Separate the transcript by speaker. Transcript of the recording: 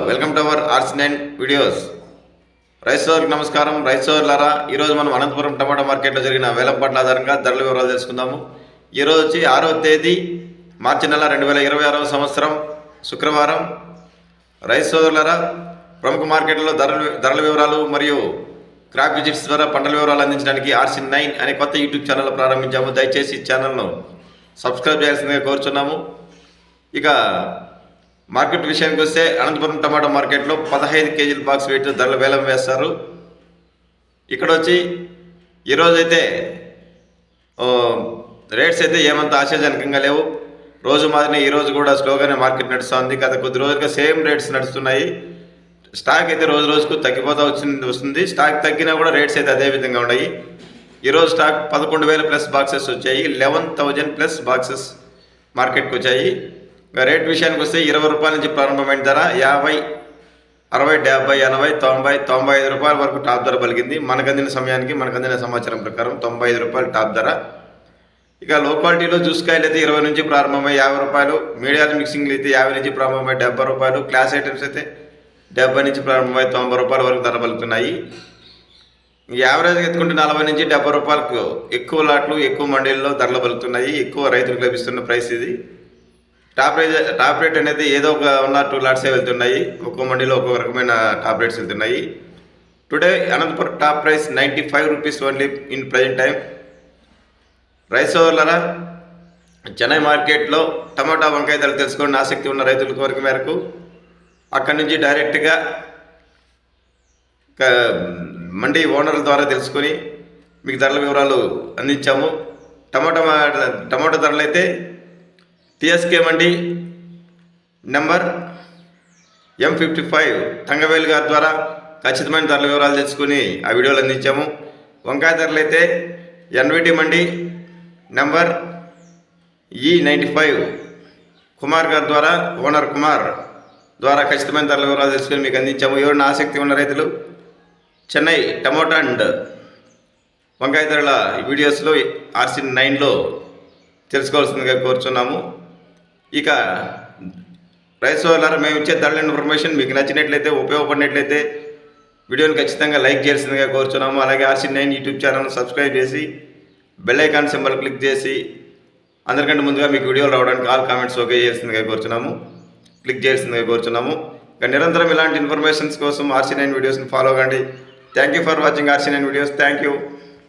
Speaker 1: Welcome to our RC9 videos. రైతు సోదరులకు నమస్కారం. రైతు సోదరులారా, ఈరోజు మనం అనంతపురం టమాటా మార్కెట్లో జరిగిన వేలంపాట్ల ఆధారంగా ధరల వివరాలు తెలుసుకుందాము. ఈరోజు వచ్చి 6వ తేదీ మార్చి నెల 2026వ సంవత్సరం శుక్రవారం. రైతు సోదరులారా, ప్రముఖ మార్కెట్లలో ధరల వివరాలు మరియు క్రాప్ విజిట్స్ ద్వారా పంటల వివరాలు అందించడానికి RC9 అనే కొత్త యూట్యూబ్ ఛానల్ ప్రారంభించాము. దయచేసి ఛానల్ను సబ్స్క్రైబ్ చేయాల్సిందిగా కోరుచున్నాము. ఇక మార్కెట్ విషయానికి వస్తే అనంతపురం టమాటా మార్కెట్లో 15 కేజీల బాక్స్ వెయిట్ ధరల వేలం వేస్తారు. ఇక్కడ వచ్చి ఈరోజైతే రేట్స్ అయితే ఏమంత ఆశాజనకంగా లేవు. రోజు మాదిరినే ఈరోజు కూడా స్లోగానే మార్కెట్ నడుస్తుంది. గత కొద్ది రోజులుగా సేమ్ రేట్స్ నడుస్తున్నాయి. స్టాక్ అయితే రోజు రోజుకు తగ్గిపోతూ వస్తుంది. స్టాక్ తగ్గినా కూడా రేట్స్ అయితే అదే విధంగా ఉన్నాయి. ఈరోజు స్టాక్ 11,000 ప్లస్ బాక్సెస్ వచ్చాయి. 11,000 ప్లస్ బాక్సెస్ మార్కెట్కి వచ్చాయి. రేట్ విషయానికి వస్తే 20 రూపాయల నుంచి ప్రారంభమైన ధర 50, 60, 70, 80, 90, 95 రూపాయల వరకు టాప్ ధర పలికింది. మనకందిన సమయానికి మనకందిన సమాచారం ప్రకారం 95 రూపాయలు టాప్ ధర. ఇక లో క్వాలిటీలో జ్యూస్ కాయలు అయితే 20 నుంచి ప్రారంభమై 50 రూపాయలు, మీడియాలు మిక్సింగ్లు అయితే 50 నుంచి ప్రారంభమై 70 రూపాయలు, క్లాస్ ఐటమ్స్ అయితే 70 నుంచి ప్రారంభమై 90 రూపాయల వరకు ధర పలుకుతున్నాయి. యావరేజ్గా ఎత్తుకుంటే 40 నుంచి 70 రూపాయలకు ఎక్కువ లాట్లు ఎక్కువ మండీల్లో ధరలు పలుకుతున్నాయి. ఎక్కువ రైతులకు లభిస్తున్న ప్రైస్ ఇది. టాప్ రేట్ అనేది ఏదో ఒక 1 or 2 లాట్సే వెళ్తున్నాయి. ఒక్కో మండీలో ఒక్కొక్క రకమైన టాప్ రేట్స్ వెళ్తున్నాయి. Today Anantapur top price 95 rupees only in present time. రైస్ సోదరులారా, చెన్నై మార్కెట్లో టమాటా వంకాయ ధరలు తెలుసుకోండి. ఆసక్తి ఉన్న రైతుల కోరిక మేరకు అక్కడి నుంచి డైరెక్ట్గా మండీ ఓనర్ల ద్వారా తెలుసుకొని మీకు ధరల వివరాలు అందించాము. టమాటా ధరలు అయితే TSK మండి నెంబర్ M55 తంగవేలు గారి ద్వారా ఖచ్చితమైన ధరల వివరాలు తెలుసుకుని ఆ వీడియోలు అందించాము. వంకాయ ధరలు అయితే NVT మండి నెంబర్ E95 కుమార్ గారి ద్వారా ఓనర్ కుమార్ ద్వారా ఖచ్చితమైన ధరల వివరాలు తెలుసుకుని మీకు అందించాము. ఎవరైనా ఆసక్తి ఉన్న రైతులు చెన్నై టమోటా అండ్ వంకాయ ధరల వీడియోస్లో RC9లో తెలుసుకోవాల్సిందిగా కోరుచున్నాము. ఇక రైతు సోదరులారా, మేము ఇచ్చే ధరల ఇన్ఫర్మేషన్ మీకు నచ్చినట్లయితే, ఉపయోగపడినట్లయితే వీడియోని ఖచ్చితంగా లైక్ చేయాల్సిందిగా కోరుచున్నాము. అలాగే RC9 యూట్యూబ్ ఛానల్ను సబ్స్క్రైబ్ చేసి బెల్ ఐకాన్ సింబల్ క్లిక్ చేసి అందరికంటే ముందుగా మీకు వీడియోలు రావడానికి ఆల్ కామెంట్స్ ఓకే చేయాల్సిందిగా కోరుచున్నాము. ఇక నిరంతరం ఇలాంటి ఇన్ఫర్మేషన్స్ కోసం RC9 వీడియోస్ని ఫాలో కండి. Thank you for watching RC9 videos. Thank you.